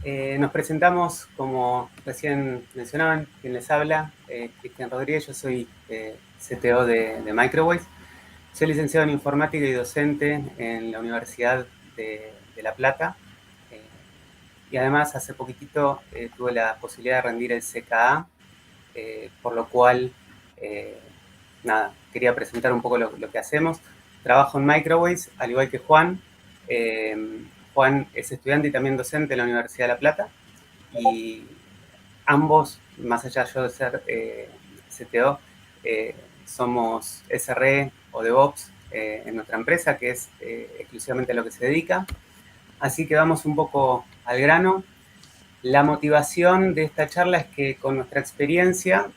Nos presentamos, como recién mencionaban, quien les habla, Cristian Rodríguez. Yo soy CTO de Microwaves. Soy licenciado en informática y docente en la Universidad de La Plata. Y además, hace poquitito tuve la posibilidad de rendir el CKA, por lo cual, nada, quería presentar un poco lo que hacemos. Trabajo en Microwaves, al igual que Juan. Juan es estudiante y también docente en la Universidad de La Plata. Y ambos, más allá yo de ser CTO, somos SRE o DevOps en nuestra empresa, que es exclusivamente a lo que se dedica. Así que vamos un poco al grano. La motivación de esta charla es que con nuestra experiencia,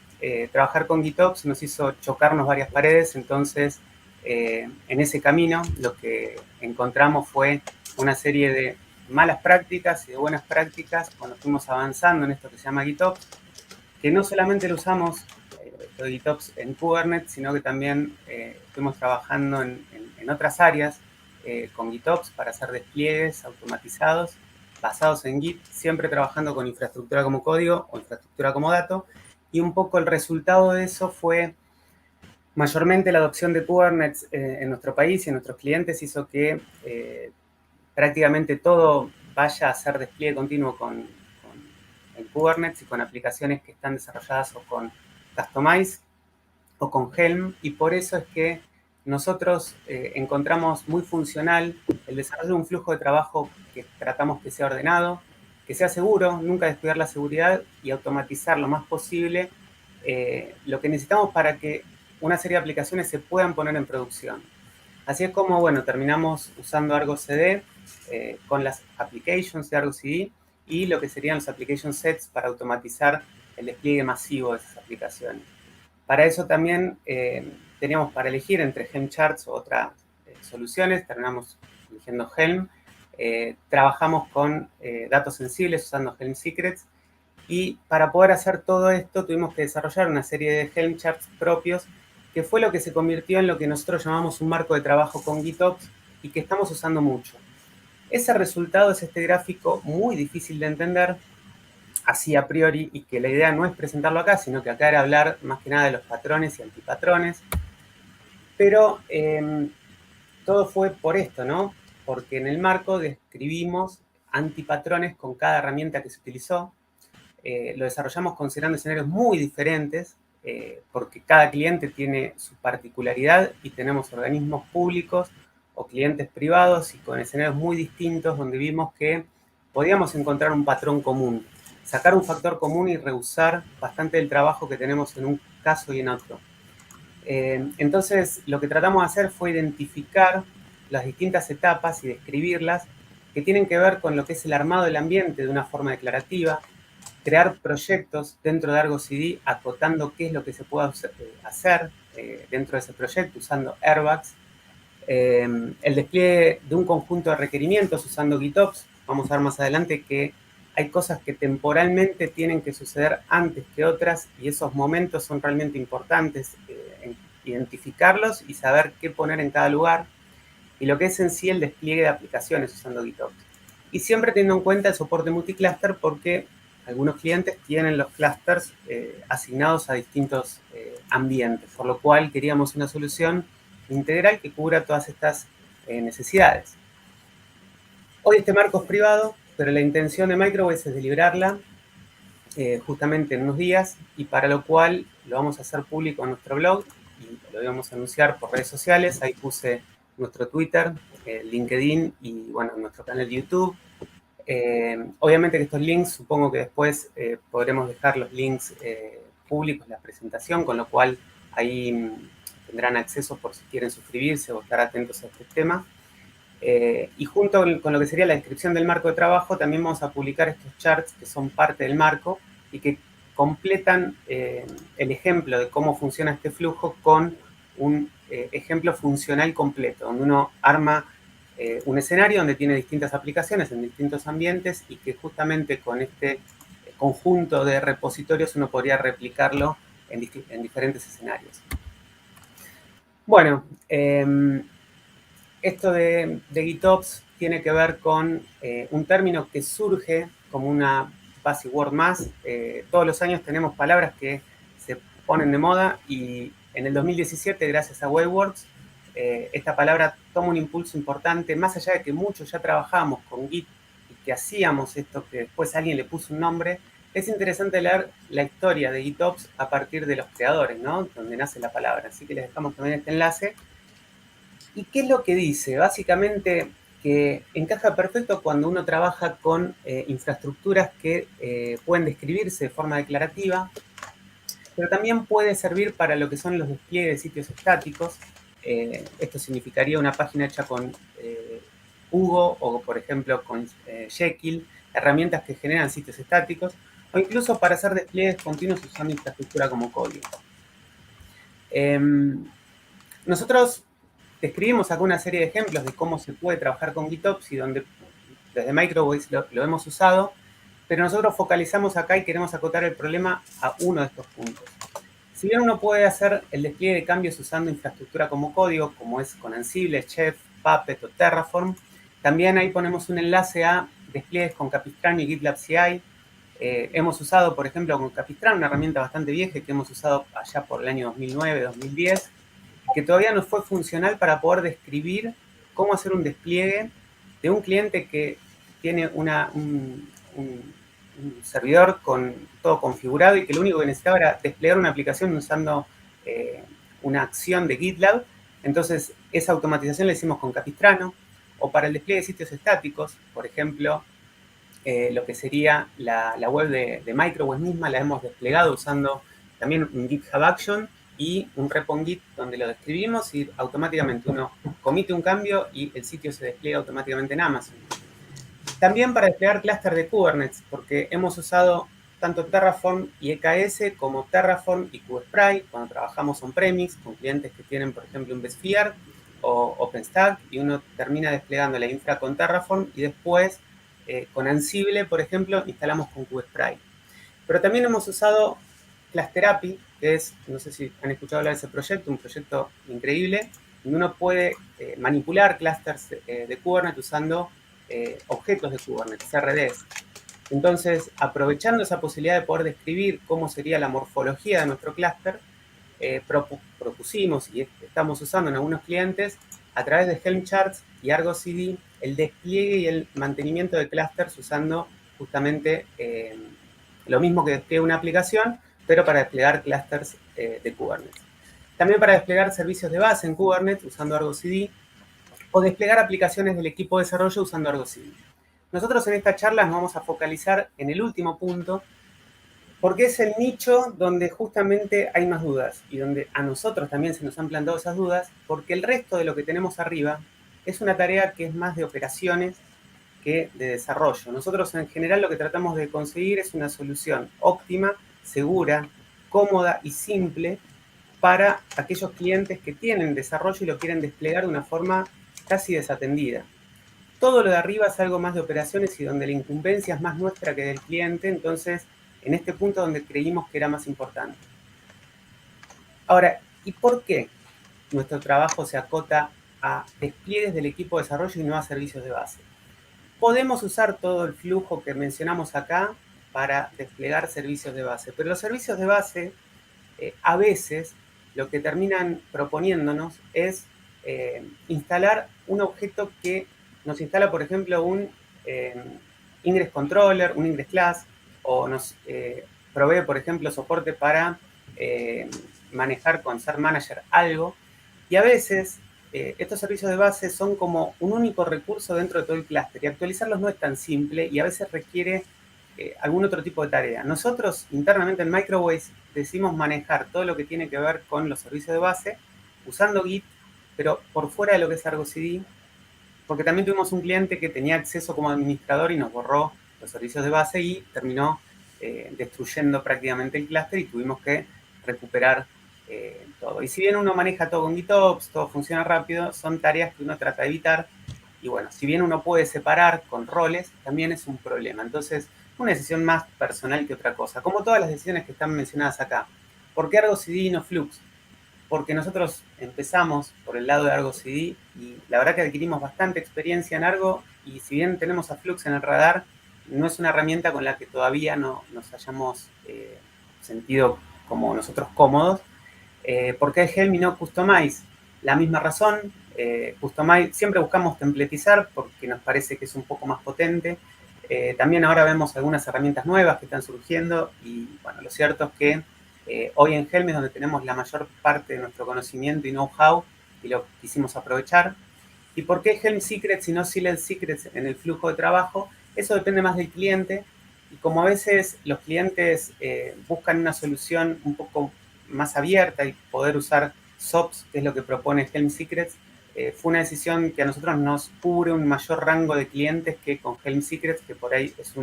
trabajar con GitOps nos hizo chocarnos varias paredes. Entonces, en ese camino lo que encontramos fue una serie de malas prácticas y de buenas prácticas cuando fuimos avanzando en esto que se llama GitOps, que no solamente lo usamos GitOps en Kubernetes, sino que también estuvimos trabajando en otras áreas con GitOps para hacer despliegues automatizados basados en Git, siempre trabajando con infraestructura como código o infraestructura como dato. Y un poco el resultado de eso fue mayormente la adopción de Kubernetes en nuestro país y en nuestros clientes hizo que prácticamente todo vaya a hacer despliegue continuo en Kubernetes y con aplicaciones que están desarrolladas o con Kustomize o con Helm. Y por eso es que nosotros encontramos muy funcional el desarrollo de un flujo de trabajo que tratamos que sea ordenado, que sea seguro, nunca descuidar la seguridad y automatizar lo más posible lo que necesitamos para que una serie de aplicaciones se puedan poner en producción. Así es como, bueno, terminamos usando Argo CD con las applications de Argo CD y lo que serían los application sets para automatizar el despliegue masivo de esas aplicaciones. Para eso también teníamos para elegir entre Helm charts u otras soluciones. Terminamos eligiendo Helm. Trabajamos con datos sensibles usando Helm Secrets. Y para poder hacer todo esto tuvimos que desarrollar una serie de Helm charts propios, que fue lo que se convirtió en lo que nosotros llamamos un marco de trabajo con GitOps y que estamos usando mucho. Ese resultado es este gráfico muy difícil de entender, así a priori, y que la idea no es presentarlo acá, sino que acá era hablar más que nada de los patrones y antipatrones. Pero todo fue por esto, ¿no? Porque en el marco describimos antipatrones con cada herramienta que se utilizó. Lo desarrollamos considerando escenarios muy diferentes, porque cada cliente tiene su particularidad y tenemos organismos públicos o clientes privados y con escenarios muy distintos donde vimos que podíamos encontrar un patrón común, sacar un factor común y rehusar bastante del trabajo que tenemos en un caso y en otro. Entonces, lo que tratamos de hacer fue identificar las distintas etapas y describirlas que tienen que ver con lo que es el armado del ambiente de una forma declarativa, crear proyectos dentro de Argo CD acotando qué es lo que se puede hacer dentro de ese proyecto usando airbags, el despliegue de un conjunto de requerimientos usando GitOps. Vamos a ver más adelante que hay cosas que temporalmente tienen que suceder antes que otras y esos momentos son realmente importantes, identificarlos y saber qué poner en cada lugar, y lo que es en sí el despliegue de aplicaciones usando GitOps. Y siempre teniendo en cuenta el soporte multicluster, porque algunos clientes tienen los clusters asignados a distintos ambientes, por lo cual queríamos una solución integral que cubra todas estas necesidades. Hoy este marco es privado, pero la intención de Microwaves es de liberarla justamente en unos días, y para lo cual lo vamos a hacer público en nuestro blog y lo vamos a anunciar por redes sociales. Ahí puse nuestro Twitter, LinkedIn y bueno, nuestro canal de YouTube. Obviamente que estos links, supongo que después podremos dejar los links públicos de la presentación, con lo cual ahí tendrán acceso por si quieren suscribirse o estar atentos a este tema. Y junto con lo que sería la descripción del marco de trabajo, también vamos a publicar estos charts que son parte del marco y que completan el ejemplo de cómo funciona este flujo con un ejemplo funcional completo, donde uno arma un escenario donde tiene distintas aplicaciones en distintos ambientes y que justamente con este conjunto de repositorios uno podría replicarlo en diferentes escenarios. Bueno, esto de GitOps tiene que ver con un término que surge como una buzzword más. Todos los años tenemos palabras que se ponen de moda y en el 2017, gracias a WebWorks, esta palabra toma un impulso importante, más allá de que muchos ya trabajábamos con Git y que hacíamos esto que después alguien le puso un nombre. Es interesante leer la historia de GitOps a partir de los creadores, ¿no? Donde nace la palabra. Así que les dejamos también este enlace. ¿Y qué es lo que dice? Básicamente que encaja perfecto cuando uno trabaja con infraestructuras que pueden describirse de forma declarativa, pero también puede servir para lo que son los despliegues de sitios estáticos. Esto significaría una página hecha con Hugo o, por ejemplo, con Jekyll, herramientas que generan sitios estáticos, o incluso para hacer despliegues continuos usando infraestructura como código. Nosotros describimos acá una serie de ejemplos de cómo se puede trabajar con GitOps y donde desde Microways lo hemos usado, pero nosotros focalizamos acá y queremos acotar el problema a uno de estos puntos. Si bien uno puede hacer el despliegue de cambios usando infraestructura como código, como es con Ansible, Chef, Puppet o Terraform, también ahí ponemos un enlace a despliegues con Capistrano y GitLab CI. Hemos usado, por ejemplo, con Capistrano, una herramienta bastante vieja que hemos usado allá por el año 2009, 2010, que todavía no fue funcional para poder describir cómo hacer un despliegue de un cliente que tiene un servidor con todo configurado y que lo único que necesitaba era desplegar una aplicación usando una acción de GitLab. Entonces, esa automatización la hicimos con Capistrano. O para el despliegue de sitios estáticos, por ejemplo, lo que sería la web de Microways misma, la hemos desplegado usando también un GitHub Action y un repo en Git donde lo describimos y automáticamente uno comite un cambio y el sitio se despliega automáticamente en Amazon. También para desplegar clúster de Kubernetes, porque hemos usado tanto Terraform y EKS como Terraform y Kubespray cuando trabajamos on-premise con clientes que tienen, por ejemplo, un vSphere o OpenStack y uno termina desplegando la infra con Terraform y después con Ansible, por ejemplo, instalamos con Kubespray. Pero también hemos usado Cluster API, que es, no sé si han escuchado hablar de ese proyecto, un proyecto increíble, donde uno puede manipular clusters de Kubernetes usando objetos de Kubernetes, CRDs. Entonces, aprovechando esa posibilidad de poder describir cómo sería la morfología de nuestro clúster, propusimos y estamos usando en algunos clientes a través de Helm charts y Argo CD el despliegue y el mantenimiento de clusters usando justamente lo mismo que despliega una aplicación, pero para desplegar clusters de Kubernetes. También para desplegar servicios de base en Kubernetes usando Argo CD o desplegar aplicaciones del equipo de desarrollo usando Argo CD. Nosotros en esta charla nos vamos a focalizar en el último punto, porque es el nicho donde justamente hay más dudas y donde a nosotros también se nos han planteado esas dudas, porque el resto de lo que tenemos arriba es una tarea que es más de operaciones que de desarrollo. Nosotros en general lo que tratamos de conseguir es una solución óptima, segura, cómoda y simple para aquellos clientes que tienen desarrollo y lo quieren desplegar de una forma casi desatendida. Todo lo de arriba es algo más de operaciones y donde la incumbencia es más nuestra que del cliente, entonces en este punto donde creímos que era más importante. Ahora, ¿y por qué nuestro trabajo se acota a despliegues del equipo de desarrollo y no a servicios de base? Podemos usar todo el flujo que mencionamos acá para desplegar servicios de base, pero los servicios de base a veces lo que terminan proponiéndonos es instalar un objeto que nos instala, por ejemplo, un Ingress Controller, un Ingress Class, o nos provee, por ejemplo, soporte para manejar con Ser Manager algo. Y a veces estos servicios de base son como un único recurso dentro de todo el clúster y actualizarlos no es tan simple y a veces requiere algún otro tipo de tarea. Nosotros internamente en Microways decimos manejar todo lo que tiene que ver con los servicios de base usando Git, pero por fuera de lo que es Argo CD, porque también tuvimos un cliente que tenía acceso como administrador y nos borró los servicios de base y terminó destruyendo prácticamente el clúster y tuvimos que recuperar todo. Y si bien uno maneja todo con GitOps, todo funciona rápido, son tareas que uno trata de evitar. Y bueno, si bien uno puede separar con roles, también es un problema. Entonces, una decisión más personal que otra cosa. Como todas las decisiones que están mencionadas acá. ¿Por qué Argo CD y no Flux? Porque nosotros empezamos por el lado de Argo CD y la verdad que adquirimos bastante experiencia en Argo y si bien tenemos a Flux en el radar, no es una herramienta con la que todavía no nos hayamos sentido como nosotros cómodos. ¿Por qué Helm y no Kustomize? La misma razón. Kustomize siempre buscamos templetizar porque nos parece que es un poco más potente. También ahora vemos algunas herramientas nuevas que están surgiendo y bueno, lo cierto es que hoy en Helm es donde tenemos la mayor parte de nuestro conocimiento y know-how y lo quisimos aprovechar. ¿Y por qué Helm Secrets y no Silent Secrets en el flujo de trabajo? Eso depende más del cliente y como a veces los clientes buscan una solución un poco más abierta y poder usar SOPs, que es lo que propone Helm Secrets, fue una decisión que a nosotros nos cubre un mayor rango de clientes que con Helm Secrets, que por ahí es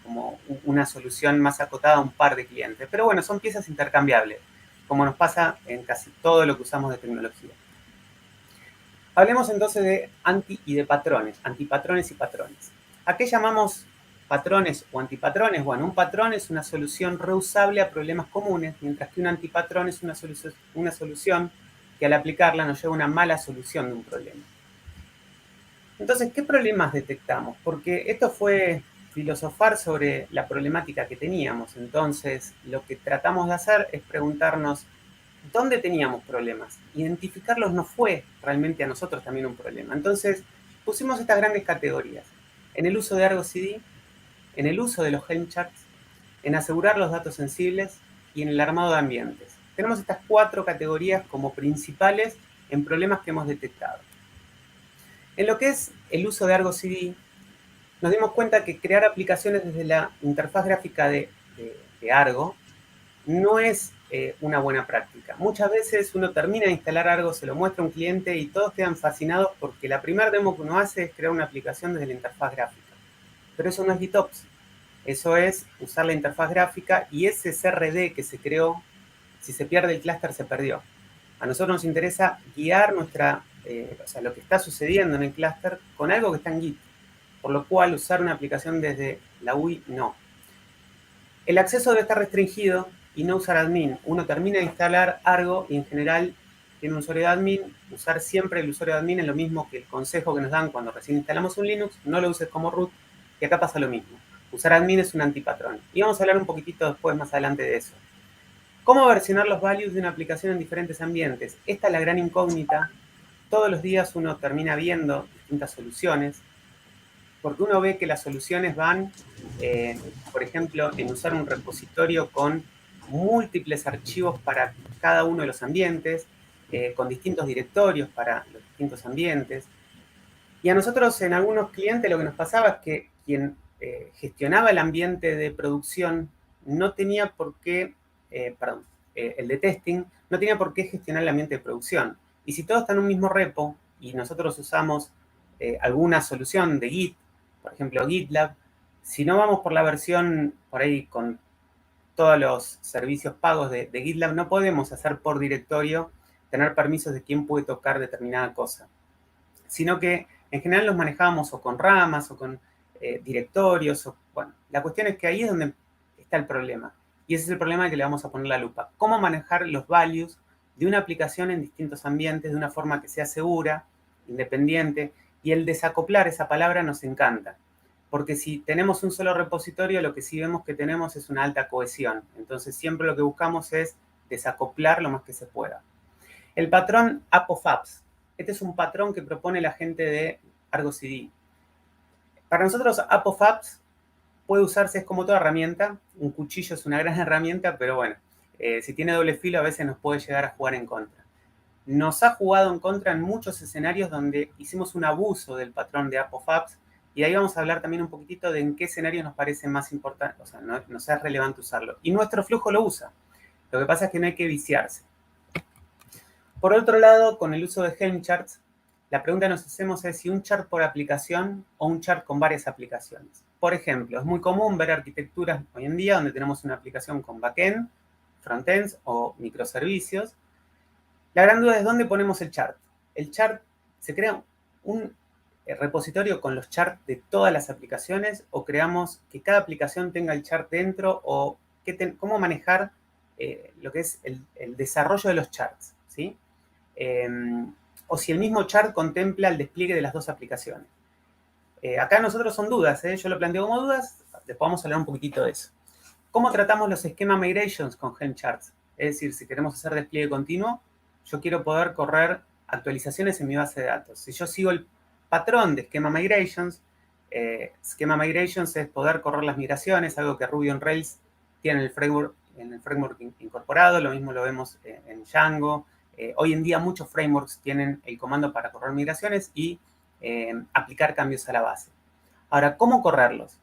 como una solución más acotada a un par de clientes. Pero bueno, son piezas intercambiables, como nos pasa en casi todo lo que usamos de tecnología. Hablemos entonces de anti y de patrones, antipatrones y patrones. ¿A qué llamamos patrones o antipatrones? Bueno, un patrón es una solución reusable a problemas comunes, mientras que un antipatrón es una solución que al aplicarla nos lleva a una mala solución de un problema. Entonces, ¿qué problemas detectamos? Porque esto fue filosofar sobre la problemática que teníamos. Entonces, lo que tratamos de hacer es preguntarnos ¿dónde teníamos problemas? Identificarlos no fue realmente a nosotros también un problema. Entonces, pusimos estas grandes categorías. En el uso de Argo CD, en el uso de los Helm charts, en asegurar los datos sensibles y en el armado de ambientes. Tenemos estas 4 categorías como principales en problemas que hemos detectado. En lo que es el uso de Argo CD, nos dimos cuenta que crear aplicaciones desde la interfaz gráfica de Argo no es una buena práctica. Muchas veces uno termina de instalar algo, se lo muestra a un cliente y todos quedan fascinados porque la primera demo que uno hace es crear una aplicación desde la interfaz gráfica. Pero eso no es GitOps. Eso es usar la interfaz gráfica y ese CRD que se creó, si se pierde el clúster, se perdió. A nosotros nos interesa guiar lo que está sucediendo en el clúster con algo que está en Git. Por lo cual, usar una aplicación desde la UI, no. El acceso debe estar restringido y no usar admin. Uno termina de instalar Argo y en general tiene un usuario de admin. Usar siempre el usuario de admin es lo mismo que el consejo que nos dan cuando recién instalamos un Linux. No lo uses como root. Y acá pasa lo mismo. Usar admin es un antipatrón. Y vamos a hablar un poquitito después, más adelante, de eso. ¿Cómo versionar los values de una aplicación en diferentes ambientes? Esta es la gran incógnita. Todos los días uno termina viendo distintas soluciones porque uno ve que las soluciones van, por ejemplo, en usar un repositorio con múltiples archivos para cada uno de los ambientes, con distintos directorios para los distintos ambientes. Y a nosotros en algunos clientes lo que nos pasaba es que quien gestionaba el ambiente de producción no tenía por qué, el de testing, no tenía por qué gestionar el ambiente de producción. Y si todo está en un mismo repo y nosotros usamos alguna solución de Git, por ejemplo GitLab, si no vamos por la versión por ahí con todos los servicios pagos de GitLab, no podemos hacer por directorio, tener permisos de quién puede tocar determinada cosa, sino que en general los manejábamos o con ramas o con directorios. Bueno, la cuestión es que ahí es donde está el problema. Y ese es el problema al que le vamos a poner la lupa. ¿Cómo manejar los values de una aplicación en distintos ambientes de una forma que sea segura, independiente? Y el desacoplar, esa palabra nos encanta. Porque si tenemos un solo repositorio, lo que sí vemos que tenemos es una alta cohesión. Entonces siempre lo que buscamos es desacoplar lo más que se pueda. El patrón App of Apps. Este es un patrón que propone la gente de Argo CD. Para nosotros, App of Apps puede usarse, es como toda herramienta. Un cuchillo es una gran herramienta, pero bueno, si tiene doble filo a veces nos puede llegar a jugar en contra. Nos ha jugado en contra en muchos escenarios donde hicimos un abuso del patrón de App of Apps y ahí vamos a hablar también un poquitito de en qué escenarios nos parece más importante, o sea, nos es relevante usarlo. Y nuestro flujo lo usa. Lo que pasa es que no hay que viciarse. Por otro lado, con el uso de Helm charts, la pregunta que nos hacemos es si un chart por aplicación o un chart con varias aplicaciones. Por ejemplo, es muy común ver arquitecturas hoy en día donde tenemos una aplicación con backend, frontends o microservicios. La gran duda es dónde ponemos el chart. El chart se crea un repositorio con los charts de todas las aplicaciones o creamos que cada aplicación tenga el chart dentro o cómo manejar lo que es el desarrollo de los charts, ¿sí? O si el mismo chart contempla el despliegue de las dos aplicaciones. Acá nosotros son dudas, yo lo planteo como dudas, después vamos a hablar un poquitito de eso. ¿Cómo tratamos los schema migrations con Helm charts? Es decir, si queremos hacer despliegue continuo, yo quiero poder correr actualizaciones en mi base de datos. Si yo sigo el patrón de schema migrations es poder correr las migraciones, algo que Ruby on Rails tiene en el framework incorporado, lo mismo lo vemos en Django. Hoy en día muchos frameworks tienen el comando para correr migraciones y aplicar cambios a la base. Ahora, ¿cómo correrlos?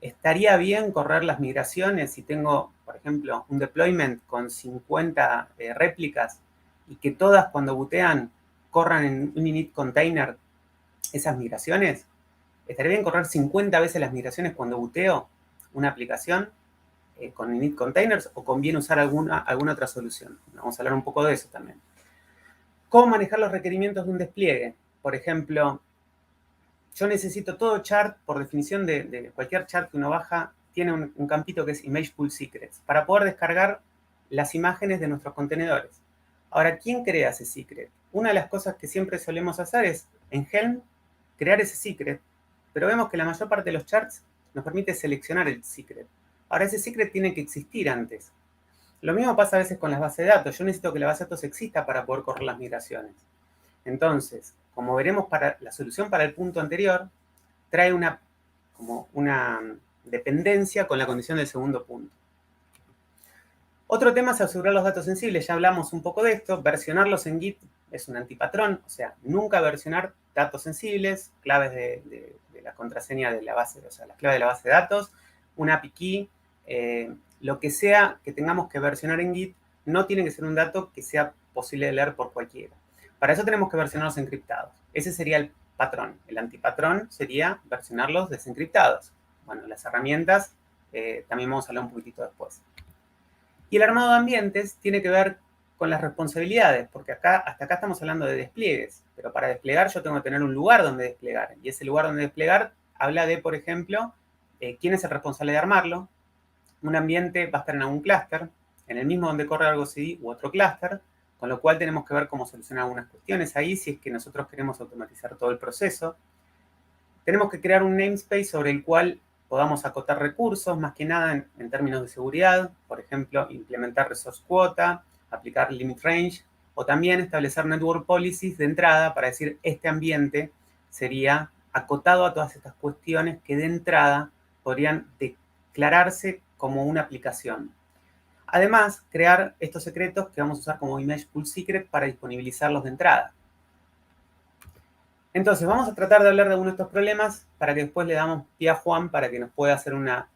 ¿Estaría bien correr las migraciones si tengo, por ejemplo, un deployment con 50 réplicas y que todas cuando bootean corran en un init container esas migraciones? ¿Estaría bien correr 50 veces las migraciones cuando booteo una aplicación con init containers o conviene usar alguna otra solución? Vamos a hablar un poco de eso también. ¿Cómo manejar los requerimientos de un despliegue? Por ejemplo, yo necesito todo chart, por definición de cualquier chart que uno baja, tiene un campito que es Image Pool Secrets, para poder descargar las imágenes de nuestros contenedores. Ahora, ¿quién crea ese secret? Una de las cosas que siempre solemos hacer es, en Helm, crear ese secret, pero vemos que la mayor parte de los charts nos permite seleccionar el secret. Ahora, ese secret tiene que existir antes. Lo mismo pasa a veces con las bases de datos. Yo necesito que la base de datos exista para poder correr las migraciones. Entonces, como veremos, la solución para el punto anterior trae como una dependencia con la condición del segundo punto. Otro tema es asegurar los datos sensibles. Ya hablamos un poco de esto. Versionarlos en Git es un antipatrón, o sea, nunca versionar datos sensibles, claves de la contraseña de la base, o sea, las claves de la base de datos, un API key, lo que sea que tengamos que versionar en Git, no tiene que ser un dato que sea posible de leer por cualquiera. Para eso tenemos que versionarlos encriptados. Ese sería el patrón. El antipatrón sería versionarlos desencriptados. Bueno, las herramientas también vamos a hablar un poquitito después. Y el armado de ambientes tiene que ver con las responsabilidades, porque hasta acá estamos hablando de despliegues, pero para desplegar yo tengo que tener un lugar donde desplegar, y ese lugar donde desplegar habla de, por ejemplo, quién es el responsable de armarlo. Un ambiente va a estar en algún clúster, en el mismo donde corre Argo CD u otro clúster, con lo cual tenemos que ver cómo solucionar algunas cuestiones ahí, si es que nosotros queremos automatizar todo el proceso. Tenemos que crear un namespace sobre el cual podamos acotar recursos, más que nada en términos de seguridad, por ejemplo, implementar resource quota, aplicar limit range, o también establecer network policies de entrada para decir este ambiente sería acotado a todas estas cuestiones que de entrada podrían declararse como una aplicación. Además, crear estos secretos que vamos a usar como Image Pool Secret para disponibilizarlos de entrada. Entonces, vamos a tratar de hablar de algunos de estos problemas para que después le damos pie a Juan para que nos pueda hacer una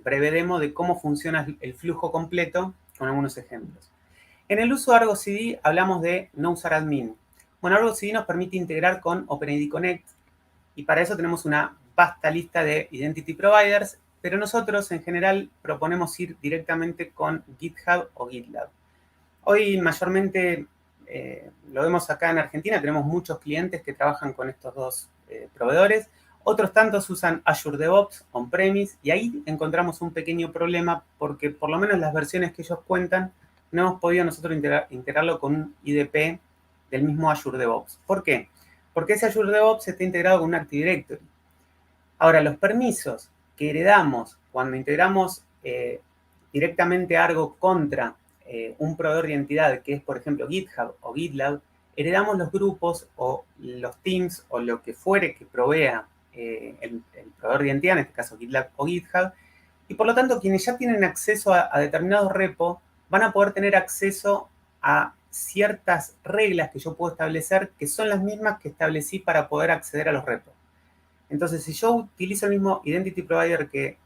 breve demo de cómo funciona el flujo completo con algunos ejemplos. En el uso de Argo CD hablamos de no usar admin. Bueno, Argo CD nos permite integrar con OpenID Connect y para eso tenemos una vasta lista de identity providers, pero nosotros en general proponemos ir directamente con GitHub o GitLab. Hoy mayormente lo vemos acá en Argentina, tenemos muchos clientes que trabajan con estos dos proveedores. Otros tantos usan Azure DevOps on-premise y ahí encontramos un pequeño problema porque por lo menos las versiones que ellos cuentan no hemos podido nosotros integrarlo con un IDP del mismo Azure DevOps. ¿Por qué? Porque ese Azure DevOps está integrado con un Active Directory. Ahora, los permisos que heredamos cuando integramos directamente Argo contra un proveedor de identidad que es, por ejemplo, GitHub o GitLab, heredamos los grupos o los teams o lo que fuere que provea el proveedor de identidad, en este caso GitLab o GitHub, y por lo tanto quienes ya tienen acceso a determinados repos van a poder tener acceso a ciertas reglas que yo puedo establecer que son las mismas que establecí para poder acceder a los repos. Entonces, si yo utilizo el mismo Identity Provider que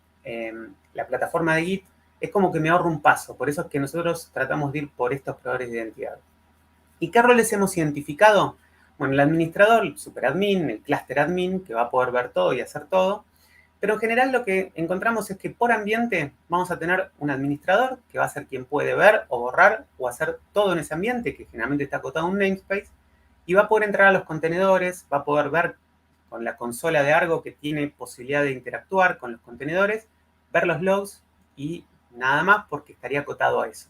la plataforma de Git, es como que me ahorro un paso. Por eso es que nosotros tratamos de ir por estos proveedores de identidad. ¿Y qué roles hemos identificado? Bueno, el administrador, el superadmin, el cluster admin, que va a poder ver todo y hacer todo. Pero en general lo que encontramos es que por ambiente vamos a tener un administrador, que va a ser quien puede ver o borrar o hacer todo en ese ambiente, que generalmente está acotado a un namespace, y va a poder entrar a los contenedores, va a poder ver con la consola de Argo que tiene posibilidad de interactuar con los contenedores, ver los logs y nada más porque estaría acotado a eso.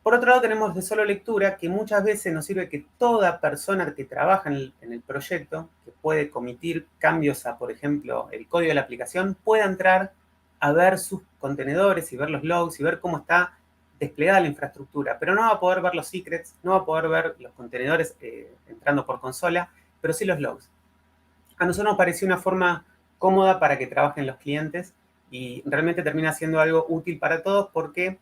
Por otro lado, tenemos de solo lectura, que muchas veces nos sirve que toda persona que trabaja en el proyecto, que puede comitir cambios a, por ejemplo, el código de la aplicación, pueda entrar a ver sus contenedores y ver los logs y ver cómo está desplegada la infraestructura, pero no va a poder ver los secrets, no va a poder ver los contenedores entrando por consola, pero sí los logs. A nosotros nos pareció una forma cómoda para que trabajen los clientes y realmente termina siendo algo útil para todos porque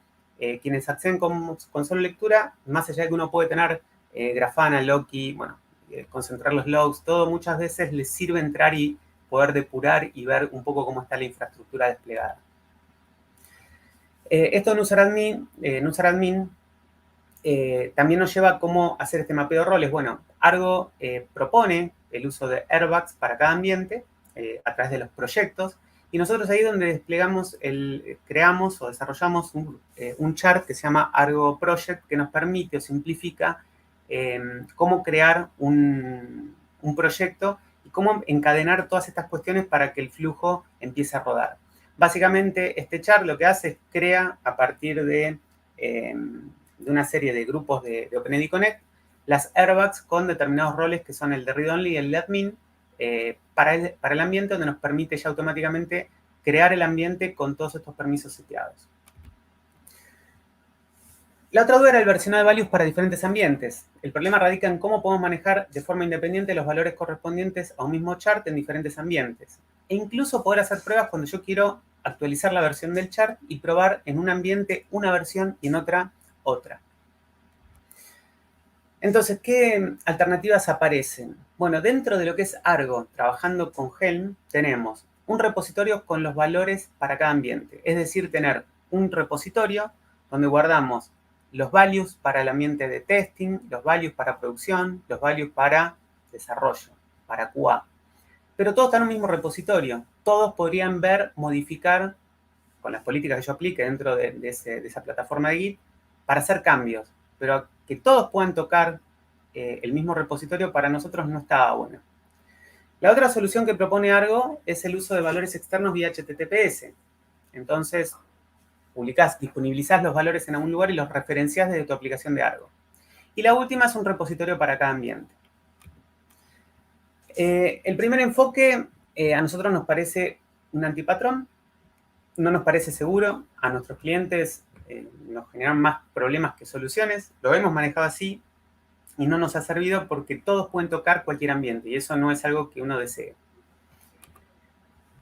quienes acceden con solo lectura, más allá de que uno puede tener Grafana, Loki, bueno, concentrar los logs, todo muchas veces les sirve entrar y poder depurar y ver un poco cómo está la infraestructura desplegada. Esto en UserAdmin también nos lleva a cómo hacer este mapeo de roles. Bueno, Argo propone el uso de airbags para cada ambiente a través de los proyectos y nosotros ahí es donde desplegamos, creamos o desarrollamos un chart que se llama Argo Project que nos permite o simplifica cómo crear un proyecto y cómo encadenar todas estas cuestiones para que el flujo empiece a rodar. Básicamente, este chart lo que hace es crea a partir de una serie de grupos de OpenID Connect las airbags con determinados roles que son el de read-only y el de admin para el ambiente, donde nos permite ya automáticamente crear el ambiente con todos estos permisos seteados. La otra duda era el versionado de values para diferentes ambientes. El problema radica en cómo podemos manejar de forma independiente los valores correspondientes a un mismo chart en diferentes ambientes. E incluso poder hacer pruebas cuando yo quiero actualizar la versión del chart y probar en un ambiente una versión y en otra. Entonces, ¿qué alternativas aparecen? Bueno, dentro de lo que es Argo, trabajando con Helm, tenemos un repositorio con los valores para cada ambiente. Es decir, tener un repositorio donde guardamos los values para el ambiente de testing, los values para producción, los values para desarrollo, para QA. Pero todos están en un mismo repositorio. Todos podrían ver, modificar, con las políticas que yo aplique dentro de esa plataforma de Git, para hacer cambios. Pero que todos puedan tocar el mismo repositorio para nosotros no estaba bueno. La otra solución que propone Argo es el uso de valores externos vía HTTPS. Entonces, disponibilizás los valores en algún lugar y los referencias desde tu aplicación de Argo. Y la última es un repositorio para cada ambiente. El primer enfoque a nosotros nos parece un antipatrón, no nos parece seguro, a nuestros clientes nos generan más problemas que soluciones, lo hemos manejado así y no nos ha servido porque todos pueden tocar cualquier ambiente y eso no es algo que uno desee.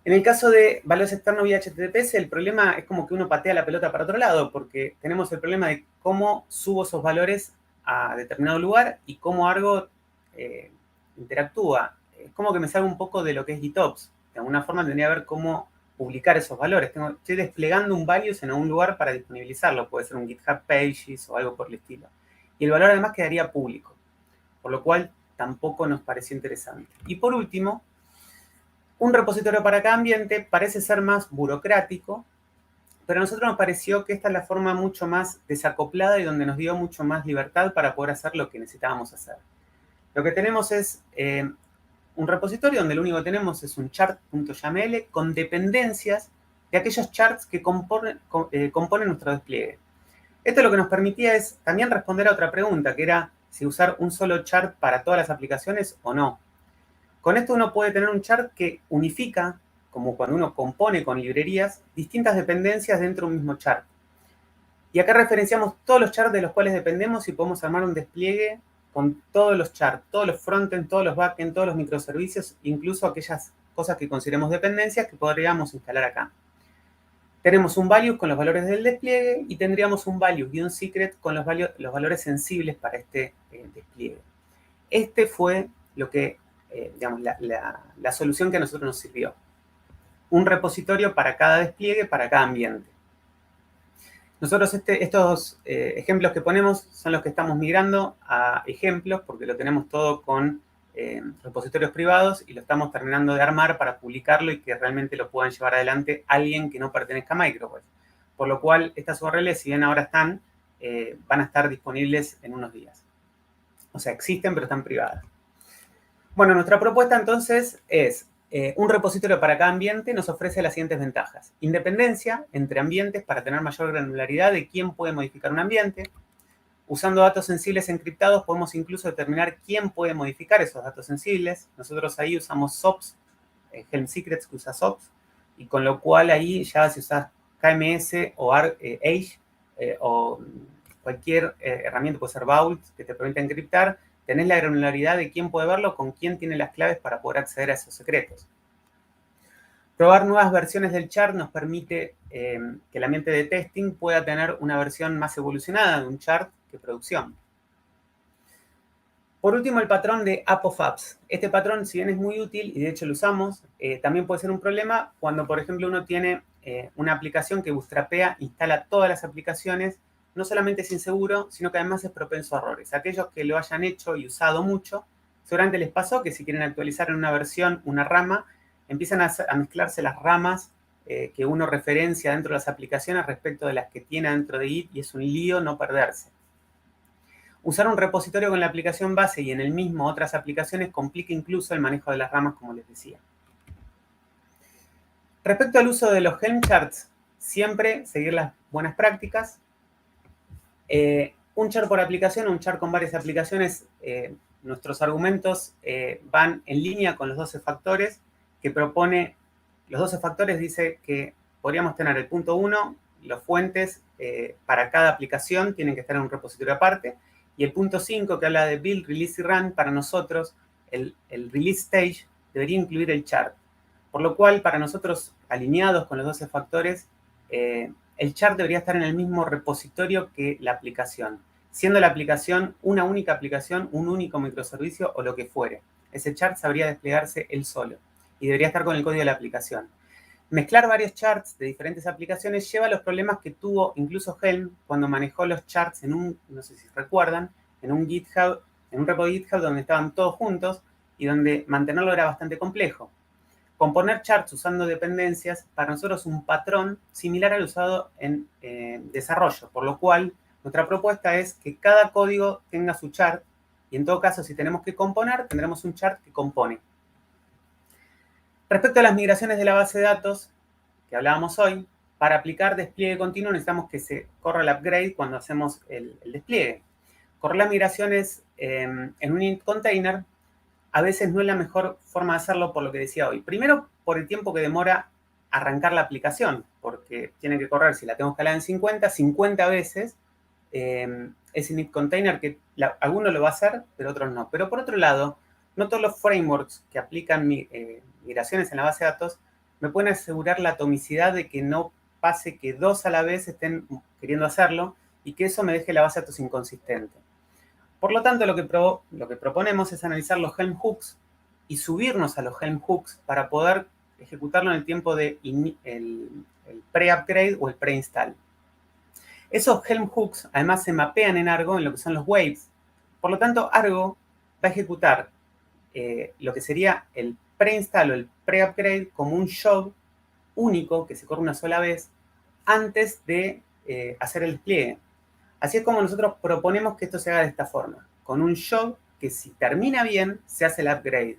En el caso de valores externos vía HTTPS, el problema es como que uno patea la pelota para otro lado porque tenemos el problema de cómo subo esos valores a determinado lugar y cómo Argo interactúa. Es como que me salgo un poco de lo que es GitOps. De alguna forma tendría que ver cómo publicar esos valores. Estoy desplegando un values en algún lugar para disponibilizarlo. Puede ser un GitHub Pages o algo por el estilo. Y el valor además quedaría público. Por lo cual tampoco nos pareció interesante. Y por último, un repositorio para cada ambiente parece ser más burocrático, pero a nosotros nos pareció que esta es la forma mucho más desacoplada y donde nos dio mucho más libertad para poder hacer lo que necesitábamos hacer. Lo que tenemos es un repositorio donde lo único que tenemos es un chart.yaml con dependencias de aquellos charts que componen nuestro despliegue. Esto lo que nos permitía es también responder a otra pregunta, que era si usar un solo chart para todas las aplicaciones o no. Con esto uno puede tener un chart que unifica, como cuando uno compone con librerías, distintas dependencias dentro de un mismo chart. Y acá referenciamos todos los charts de los cuales dependemos y podemos armar un despliegue con todos los charts, todos los frontend, todos los backend, todos los microservicios, incluso aquellas cosas que consideremos dependencias que podríamos instalar acá. Tenemos un value con los valores del despliegue y tendríamos un value y un secret con los valores sensibles para este despliegue. Este fue lo que, digamos, la solución que a nosotros nos sirvió. Un repositorio para cada despliegue, para cada ambiente. Nosotros estos ejemplos que ponemos son los que estamos migrando a ejemplos porque lo tenemos todo con repositorios privados y lo estamos terminando de armar para publicarlo y que realmente lo puedan llevar adelante alguien que no pertenezca a Microsoft. Por lo cual, estas URLs, si bien ahora están, van a estar disponibles en unos días. O sea, existen, pero están privadas. Bueno, nuestra propuesta entonces es un repositorio para cada ambiente nos ofrece las siguientes ventajas. Independencia entre ambientes para tener mayor granularidad de quién puede modificar un ambiente. Usando datos sensibles encriptados podemos incluso determinar quién puede modificar esos datos sensibles. Nosotros ahí usamos SOPs, Helm Secrets que usa SOPs, y con lo cual ahí ya si usas KMS o Age o cualquier herramienta, puede ser Vault, que te permita encriptar, tenés la granularidad de quién puede verlo, con quién tiene las claves para poder acceder a esos secretos. Probar nuevas versiones del chart nos permite que el ambiente de testing pueda tener una versión más evolucionada de un chart que producción. Por último, el patrón de App of Apps. Este patrón, si bien es muy útil, y de hecho lo usamos, también puede ser un problema cuando, por ejemplo, uno tiene una aplicación que bootstrapea, instala todas las aplicaciones. No solamente es inseguro, sino que además es propenso a errores. Aquellos que lo hayan hecho y usado mucho, seguramente les pasó que si quieren actualizar en una versión, una rama, empiezan a mezclarse las ramas que uno referencia dentro de las aplicaciones respecto de las que tiene dentro de Git, y es un lío no perderse. Usar un repositorio con la aplicación base y en el mismo otras aplicaciones complica incluso el manejo de las ramas, como les decía. Respecto al uso de los Helm charts, siempre seguir las buenas prácticas. Un chart por aplicación, un chart con varias aplicaciones, nuestros argumentos van en línea con los 12 factores que propone. Los 12 factores dice que podríamos tener el punto 1, los fuentes para cada aplicación tienen que estar en un repositorio aparte, y el punto 5 que habla de build, release y run, para nosotros el release stage debería incluir el chart. Por lo cual, para nosotros, alineados con los 12 factores, el chart debería estar en el mismo repositorio que la aplicación, siendo la aplicación una única aplicación, un único microservicio o lo que fuere. Ese chart sabría desplegarse él solo y debería estar con el código de la aplicación. Mezclar varios charts de diferentes aplicaciones lleva a los problemas que tuvo incluso Helm cuando manejó los charts en un, no sé si recuerdan, en un GitHub, en un repo de GitHub donde estaban todos juntos y donde mantenerlo era bastante complejo. Componer charts usando dependencias, para nosotros es un patrón similar al usado en desarrollo, por lo cual nuestra propuesta es que cada código tenga su chart y en todo caso, si tenemos que componer, tendremos un chart que compone. Respecto a las migraciones de la base de datos que hablábamos hoy, para aplicar despliegue continuo necesitamos que se corra el upgrade cuando hacemos el despliegue. Correr las migraciones en un init container a veces no es la mejor forma de hacerlo por lo que decía hoy. Primero, por el tiempo que demora arrancar la aplicación, porque tiene que correr, si la tengo escalada en 50 veces ese init container, que algunos lo va a hacer, pero otros no. Pero por otro lado, no todos los frameworks que aplican migraciones en la base de datos me pueden asegurar la atomicidad de que no pase que dos a la vez estén queriendo hacerlo y que eso me deje la base de datos inconsistente. Por lo tanto, lo que proponemos es analizar los Helm hooks y subirnos a los Helm hooks para poder ejecutarlo en el tiempo de el pre-upgrade o el pre-install. Esos Helm hooks además se mapean en Argo en lo que son los waves. Por lo tanto, Argo va a ejecutar lo que sería el pre-install o el pre-upgrade como un job único que se corre una sola vez antes de hacer el despliegue. Así es como nosotros proponemos que esto se haga de esta forma, con un job que si termina bien, se hace el upgrade.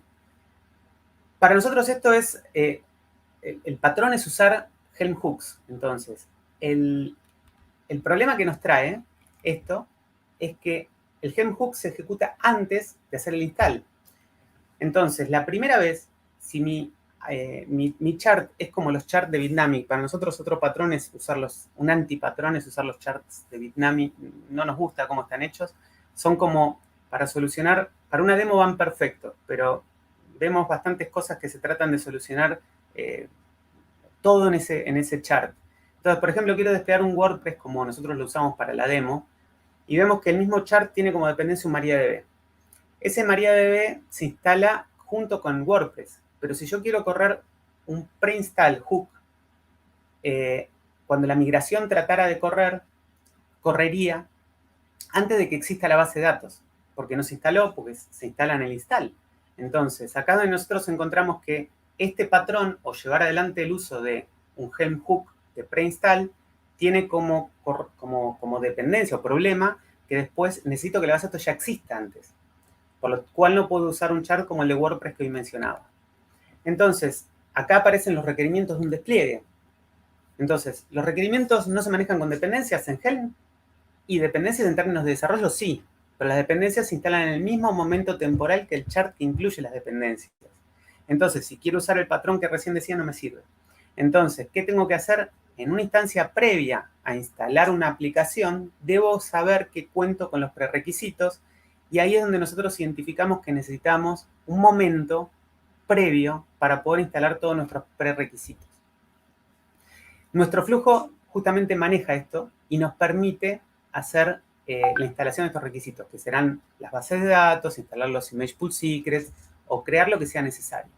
Para nosotros esto es, el patrón es usar Helm hooks. Entonces, el problema que nos trae esto es que el Helm hook se ejecuta antes de hacer el install. Entonces, la primera vez, si mi chart es como los charts de Bitnami, para nosotros otro patrón es usarlos, un antipatrón es usar los charts de Bitnami, no nos gusta cómo están hechos, son como para solucionar, para una demo van perfectos, pero vemos bastantes cosas que se tratan de solucionar todo en ese chart. Entonces, por ejemplo, quiero desplegar un WordPress como nosotros lo usamos para la demo, y vemos que el mismo chart tiene como dependencia un MariaDB. Ese MariaDB se instala junto con WordPress, pero si yo quiero correr un pre-install hook, cuando la migración tratara de correr, correría antes de que exista la base de datos, porque no se instaló, porque se instala en el install. Entonces, acá donde nosotros encontramos que este patrón, o llevar adelante el uso de un Helm hook de pre-install, tiene como dependencia o problema que después necesito que la base de datos ya exista antes, por lo cual no puedo usar un chart como el de WordPress que hoy mencionaba. Entonces, acá aparecen los requerimientos de un despliegue. Entonces, los requerimientos no se manejan con dependencias en Helm. Y dependencias en términos de desarrollo, sí, pero las dependencias se instalan en el mismo momento temporal que el chart que incluye las dependencias. Entonces, si quiero usar el patrón que recién decía, no me sirve. Entonces, ¿qué tengo que hacer? En una instancia previa a instalar una aplicación, debo saber que cuento con los prerequisitos y ahí es donde nosotros identificamos que necesitamos un momento previo para poder instalar todos nuestros prerequisitos. Nuestro flujo justamente maneja esto y nos permite hacer la instalación de estos requisitos, que serán las bases de datos, instalar los image pool secrets o crear lo que sea necesario.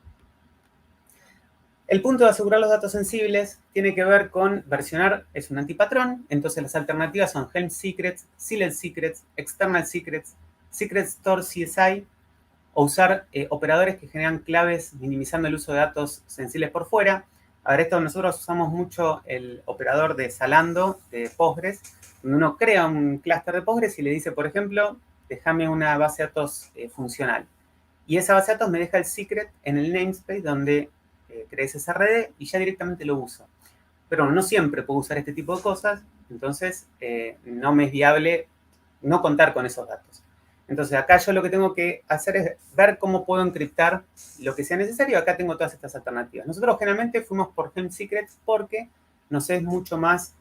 El punto de asegurar los datos sensibles tiene que ver con versionar, es un antipatrón, entonces las alternativas son Helm Secrets, Sealed Secrets, External Secrets, Secret Store CSI, o usar operadores que generan claves minimizando el uso de datos sensibles por fuera. A ver, esto nosotros usamos mucho el operador de Zalando, de Postgres, donde uno crea un clúster de Postgres y le dice, por ejemplo, déjame una base de datos funcional. Y esa base de datos me deja el secret en el namespace donde creé ese SRD y ya directamente lo uso. Pero no siempre puedo usar este tipo de cosas, entonces no me es viable no contar con esos datos. Entonces acá yo lo que tengo que hacer es ver cómo puedo encriptar lo que sea necesario. Acá tengo todas estas alternativas. Nosotros generalmente fuimos por Helm Secrets porque nos es mucho más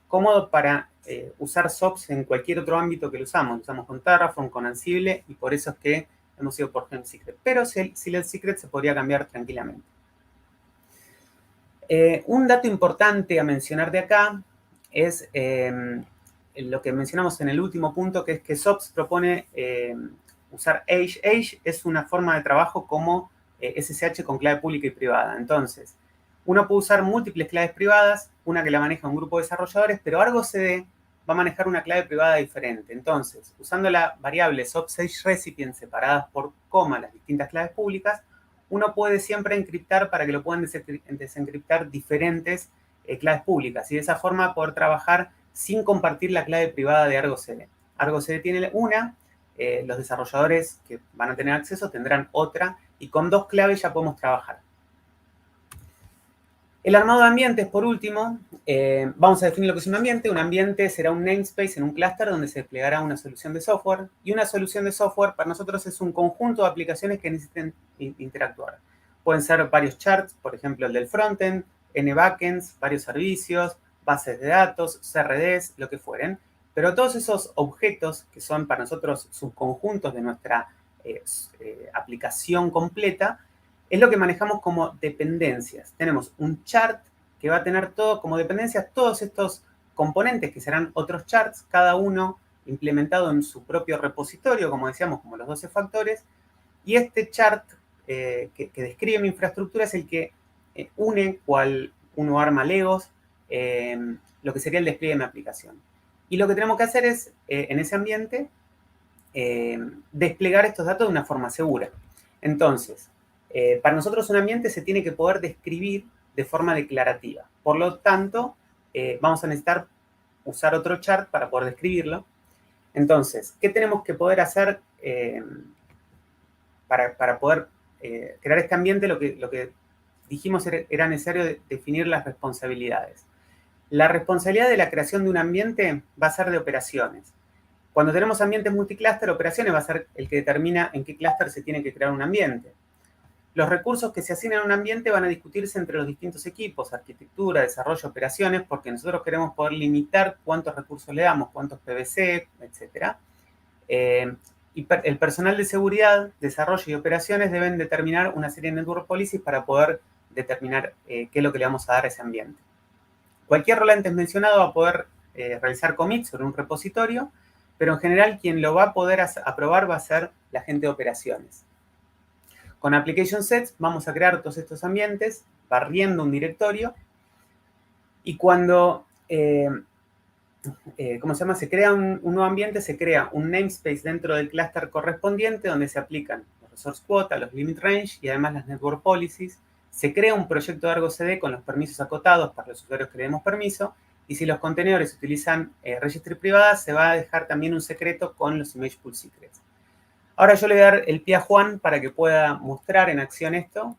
cómodo para usar SOAPs en cualquier otro ámbito que lo usamos. Lo usamos con Terraform, con Ansible y por eso es que hemos ido por Helm Secret. Pero Sealed Secret se podría cambiar tranquilamente. Un dato importante a mencionar de acá es lo que mencionamos en el último punto, que es que SOAPs propone usar Age. Age es una forma de trabajo como SSH con clave pública y privada. Entonces, uno puede usar múltiples claves privadas, una que la maneja un grupo de desarrolladores, pero Argo CD va a manejar una clave privada diferente. Entonces, usando la variable SOAPs Age Recipient separadas por coma las distintas claves públicas, uno puede siempre encriptar para que lo puedan desencriptar diferentes claves públicas y de esa forma poder trabajar sin compartir la clave privada de Argo CD. Argo CD tiene una, los desarrolladores que van a tener acceso tendrán otra y con dos claves ya podemos trabajar. El armado de ambientes, por último, vamos a definir lo que es un ambiente. Un ambiente será un namespace en un clúster donde se desplegará una solución de software. Y una solución de software para nosotros es un conjunto de aplicaciones que necesiten interactuar. Pueden ser varios charts, por ejemplo el del frontend, N backends, varios servicios, bases de datos, CRDs, lo que fueren. Pero todos esos objetos que son para nosotros subconjuntos de nuestra aplicación completa, es lo que manejamos como dependencias. Tenemos un chart que va a tener todo como dependencias todos estos componentes que serán otros charts, cada uno implementado en su propio repositorio, como decíamos, como los 12 factores. Y este chart que describe mi infraestructura es el que une cual uno arma Legos, lo que sería el despliegue de mi aplicación. Y lo que tenemos que hacer es, en ese ambiente, desplegar estos datos de una forma segura. Entonces, para nosotros un ambiente se tiene que poder describir de forma declarativa. Por lo tanto, vamos a necesitar usar otro chart para poder describirlo. Entonces, ¿qué tenemos que poder hacer para poder crear este ambiente? Lo que dijimos era necesario definir las responsabilidades. La responsabilidad de la creación de un ambiente va a ser de operaciones. Cuando tenemos ambientes multiclúster, operaciones va a ser el que determina en qué clúster se tiene que crear un ambiente. Los recursos que se asignan a un ambiente van a discutirse entre los distintos equipos, arquitectura, desarrollo, operaciones, porque nosotros queremos poder limitar cuántos recursos le damos, cuántos PVC, etc. Y el personal de seguridad, desarrollo y operaciones deben determinar una serie de network policies para poder determinar qué es lo que le vamos a dar a ese ambiente. Cualquier rol antes mencionado va a poder realizar commits sobre un repositorio, pero en general quien lo va a poder aprobar va a ser la gente de operaciones. Con Application Sets vamos a crear todos estos ambientes, barriendo un directorio, y cuando, se crea un nuevo ambiente, se crea un namespace dentro del clúster correspondiente donde se aplican los resource quota, los limit range y además las network policies. Se crea un proyecto de Argo CD con los permisos acotados para los usuarios que le demos permiso, y si los contenedores utilizan registry privadas, se va a dejar también un secreto con los image pool secrets. Ahora yo le voy a dar el pie a Juan para que pueda mostrar en acción esto,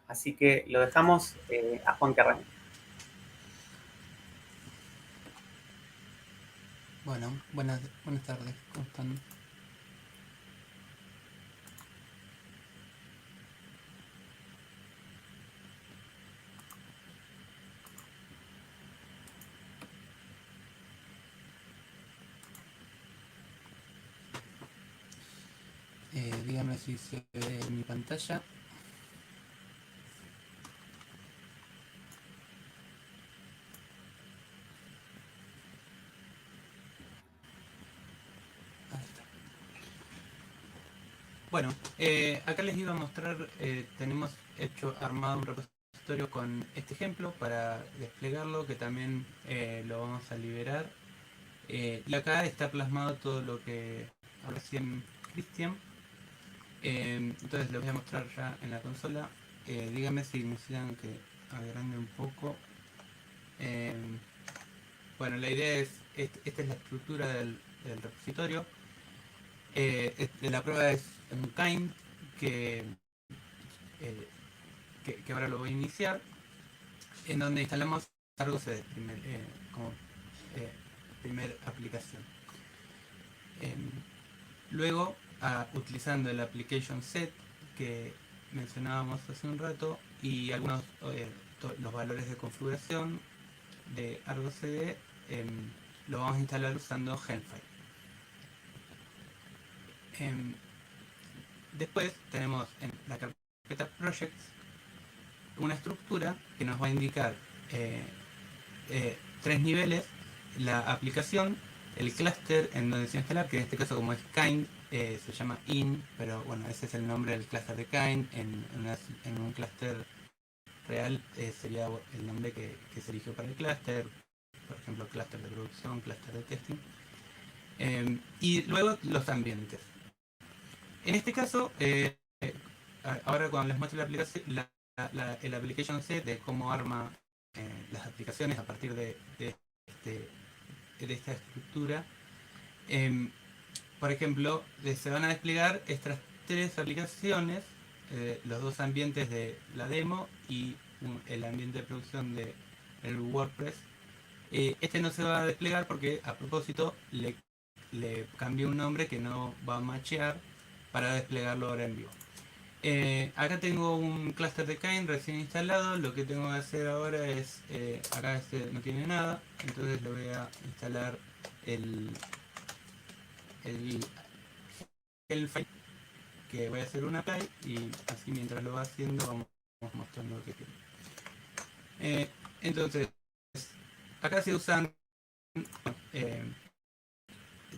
así que lo dejamos, a Juan que arranque. Bueno, buenas tardes, ¿cómo están? Dígame si se ve mi pantalla. Ahí está. Bueno, acá les iba a mostrar, tenemos armado un repositorio con este ejemplo para desplegarlo, que también lo vamos a liberar. Y acá está plasmado todo lo que recién Cristian. Entonces les voy a mostrar ya en la consola. Díganme si necesitan que agrande un poco. Eh, bueno, la idea es, esta es la estructura del repositorio. La prueba es un kind que, eh, que ahora lo voy a iniciar, en donde instalamos Argo CD como primer aplicación. Luego, utilizando el application set que mencionábamos hace un rato y algunos los valores de configuración de Argo CD, lo vamos a instalar usando Hellfire. Después tenemos en la carpeta Projects una estructura que nos va a indicar tres niveles: la aplicación, el clúster en donde se instala, que en este caso, como es Kind, se llama in, pero bueno, ese es el nombre del clúster de Kind. En un clúster real sería el nombre que se eligió para el clúster, por ejemplo, clúster de producción, clúster de testing. Y luego los ambientes. En este caso, ahora cuando les muestro la aplicación, el application set de cómo arma las aplicaciones a partir de esta estructura, por ejemplo, se van a desplegar estas tres aplicaciones, los dos ambientes de la demo y el ambiente de producción del WordPress. Este no se va a desplegar porque, a propósito, le cambié un nombre que no va a machear para desplegarlo ahora en vivo. Acá tengo un clúster de Kind recién instalado. Lo que tengo que hacer ahora es, acá este no tiene nada, entonces le voy a instalar el file, que voy a hacer una apply, y así mientras lo va haciendo vamos mostrando lo que tiene. Entonces, acá se usan, eh,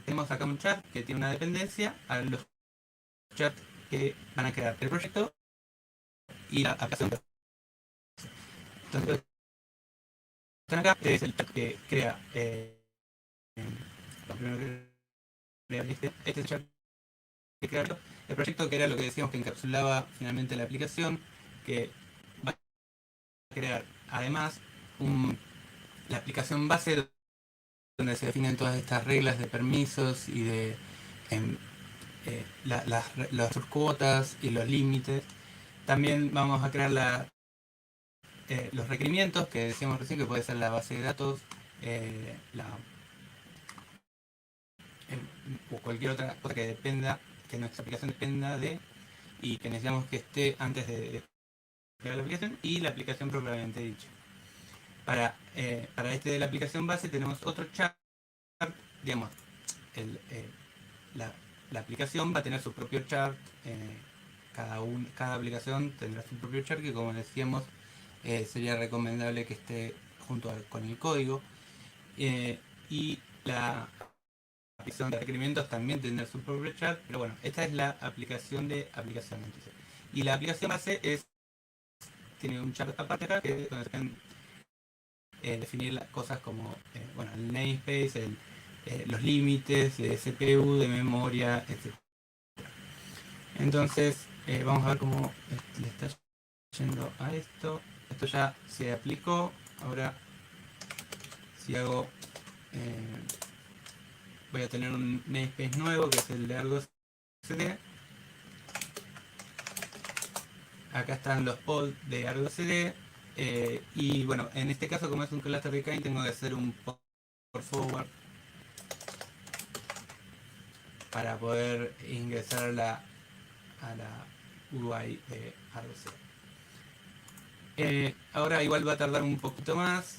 tenemos acá un chat que tiene una dependencia a los chats que van a crear el proyecto y la aplicación. Entonces, están acá, este es el chat que crea, lo primero que crea este es el chat que crea el proyecto, que era lo que decíamos que encapsulaba finalmente la aplicación, que va a crear además la aplicación base, donde se definen todas estas reglas de permisos y de em, las cuotas y los límites. También vamos a crear los requerimientos que decíamos recién, que puede ser la base de datos, eh, la, o cualquier otra cosa que dependa, que nuestra aplicación dependa de, y que necesitamos que esté antes de crear la aplicación, y la aplicación propiamente dicha. Para este de la aplicación base tenemos otro chart, digamos, el, la, la aplicación va a tener su propio chart. Cada aplicación tendrá su propio chart, que, como decíamos, sería recomendable que esté junto con el código. Y la aplicación de requerimientos también tendrá su propio chart, pero bueno, esta es la aplicación de aplicación. Entonces. Y la aplicación base tiene un chart aparte acá, que donde se pueden definir las cosas como bueno, el namespace, los límites de CPU, de memoria, etc. Entonces, vamos a ver cómo le está yendo a esto. Esto ya se aplicó. Ahora, si hago, voy a tener un namespace nuevo, que es el de Argo CD. Acá están los pods de Argo CD. Y bueno, en este caso, como es un cluster de Kind, tengo que hacer un port forward para poder ingresar a la UI de Argos. Ahora igual va a tardar un poquito más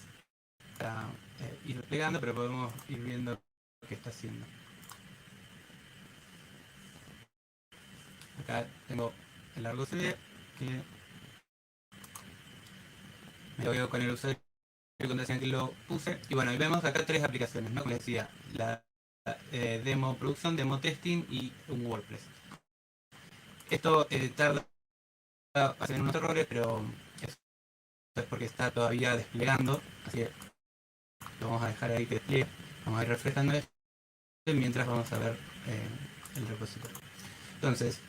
para ir desplegando, pero podemos ir viendo lo que está haciendo. Acá tengo el Argos CD que me veo con el usuario contraseña que lo puse. Y bueno, y vemos acá 3 aplicaciones, ¿no? Como les decía, la demo producción, demo testing y un WordPress. Esto tarda en unos errores, pero eso es porque está todavía desplegando, así que lo vamos a dejar ahí que despliegue. Vamos a ir refrescando esto mientras vamos a ver el repositorio. Entonces,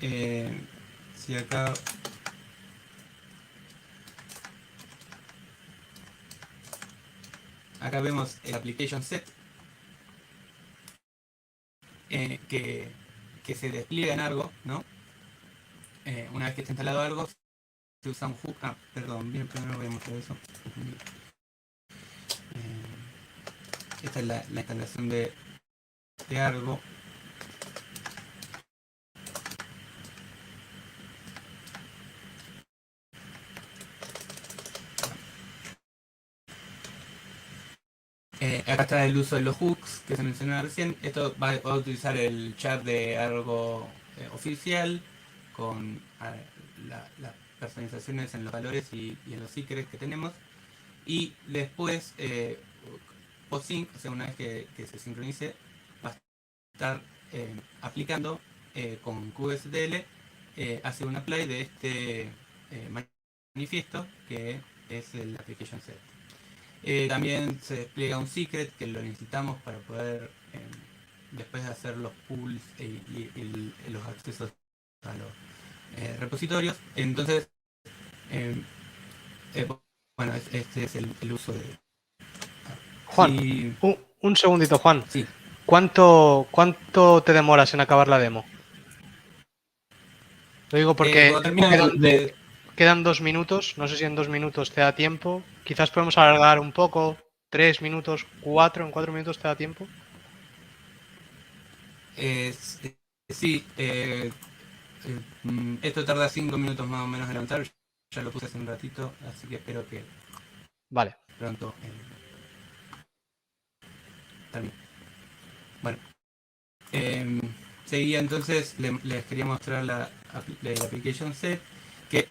si acá vemos el application set que se despliega en Argo, ¿no? Una vez que está instalado Argo, se usa un hook. Perdón, bien, primero voy a mostrar eso. Esta es la instalación de Argo. Acá está el uso de los hooks que se mencionó recién. Esto va a utilizar el chat de Argo oficial con las personalizaciones en los valores y en los secrets que tenemos. Y después, post-sync, o sea, una vez que se sincronice, va a estar aplicando con QSDL, hace un apply de este manifiesto que es el application set. También se despliega un secret que lo necesitamos para poder después hacer los pools y los accesos a los repositorios. Entonces, bueno, este es el uso de... Juan, Sí, un segundito, Juan. sí. ¿Cuánto te demoras en acabar la demo? Lo digo porque cuando termine quedan 2 minutos. No sé si en 2 minutos te da tiempo. Quizás podemos alargar un poco. 3 minutos, 4. ¿En 4 minutos te da tiempo? Sí, esto tarda 5 minutos más o menos en levantar. Ya lo puse hace un ratito, así que espero que Vale. pronto termine. Bueno, seguía entonces, les quería mostrar la application set, que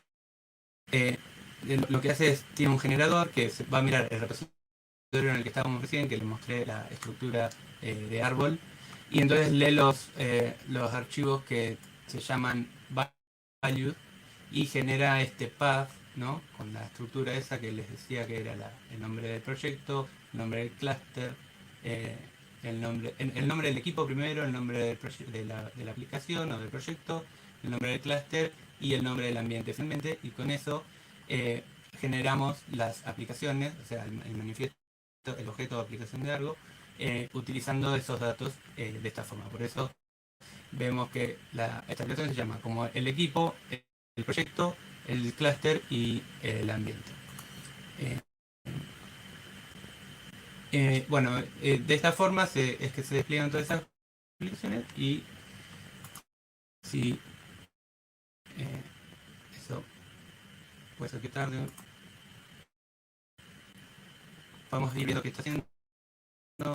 lo que hace es, tiene un generador que va a mirar el repositorio en el que estábamos recién, que les mostré la estructura de árbol, y entonces lee los archivos que se llaman values y genera este path, ¿no? Con la estructura esa que les decía que era el nombre del proyecto, el nombre del clúster, el nombre del equipo primero, el nombre de la aplicación o del proyecto, el nombre del clúster y el nombre del ambiente finalmente, y con eso generamos las aplicaciones, o sea, el manifiesto, el objeto de aplicación de Argo, utilizando esos datos de esta forma. Por eso vemos que esta aplicación se llama como el equipo, el proyecto, el clúster y el ambiente. Bueno, de esta forma es que se despliegan todas esas aplicaciones y si eso puede ser que tarde, vamos a ir viendo qué está haciendo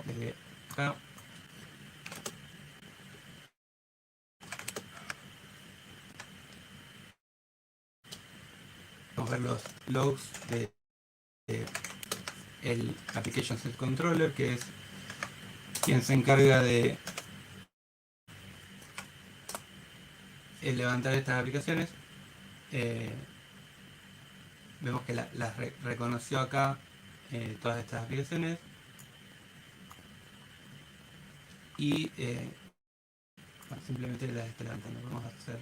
desde acá. Vamos a ver los logs de el Application Set Controller, que es quien se encarga de levantar estas aplicaciones. Vemos que las reconoció acá todas estas aplicaciones y bueno, simplemente las está levantando. Vamos a hacer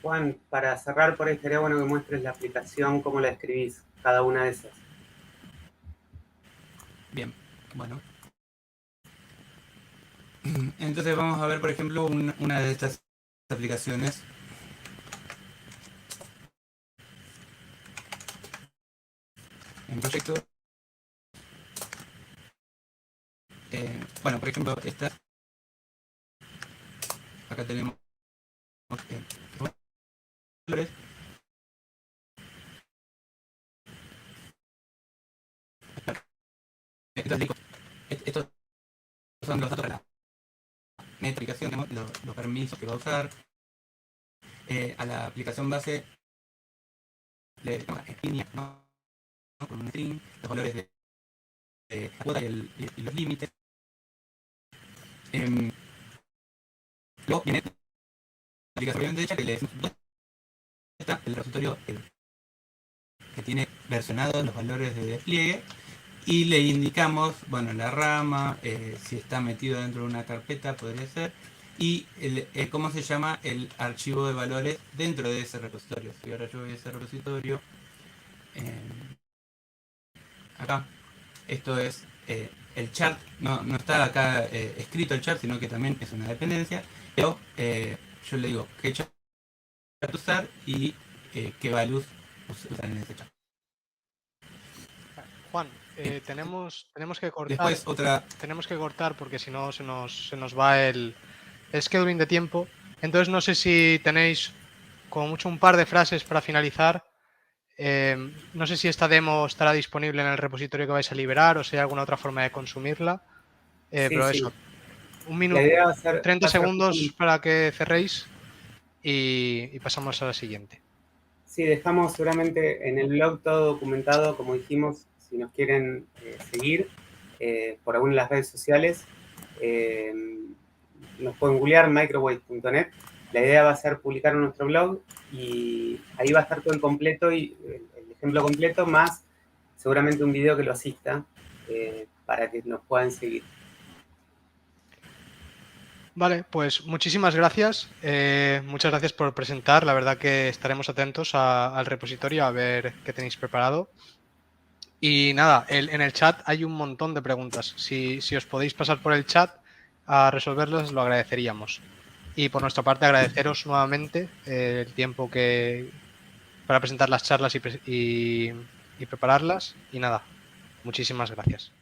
Juan, para cerrar, por ahí estaría bueno que muestres la aplicación, cómo la escribís, cada una de esas. bien, bueno. Entonces vamos a ver, por ejemplo, una de estas aplicaciones. En proyecto bueno, por ejemplo, estas, acá tenemos valores. Estos son los datos de la aplicación, los permisos que va a usar. A la aplicación base le llama línea, ¿no? Con un string, los valores de la cuota y los límites. Luego viene la aplicación propiamente dicha, que le decimos dónde está el repositorio que tiene versionados los valores de despliegue, y le indicamos, bueno, la rama, si está metido dentro de una carpeta, podría ser, y cómo se llama el archivo de valores dentro de ese repositorio. Si ahora yo voy a ese repositorio, acá, esto es el chart, no está acá escrito el chart, sino que también es una dependencia, pero yo le digo qué chart usar y qué values usar en ese chart. Juan, tenemos que cortar. Después otra... Tenemos que cortar porque si no se nos va el scheduling de tiempo. Entonces no sé si tenéis como mucho un par de frases para finalizar. No sé si esta demo estará disponible en el repositorio que vais a liberar o si hay alguna otra forma de consumirla. Sí, pero sí. eso, un minuto, La idea va a ser, 30 va a ser segundos justamente- para que cerréis y pasamos a la siguiente. Sí, dejamos seguramente en el blog todo documentado, como dijimos, si nos quieren seguir por alguna de las redes sociales, nos pueden googlear microwave.net. La idea va a ser publicar en nuestro blog y ahí va a estar todo el completo y el ejemplo completo, más seguramente un video que lo asista para que nos puedan seguir. Vale, pues muchísimas gracias. Muchas gracias por presentar. La verdad que estaremos atentos al repositorio a ver qué tenéis preparado. Y nada, en el chat hay un montón de preguntas. Si os podéis pasar por el chat a resolverlas, lo agradeceríamos. Y por nuestra parte, agradeceros nuevamente el tiempo para presentar las charlas y prepararlas. Y nada, muchísimas gracias.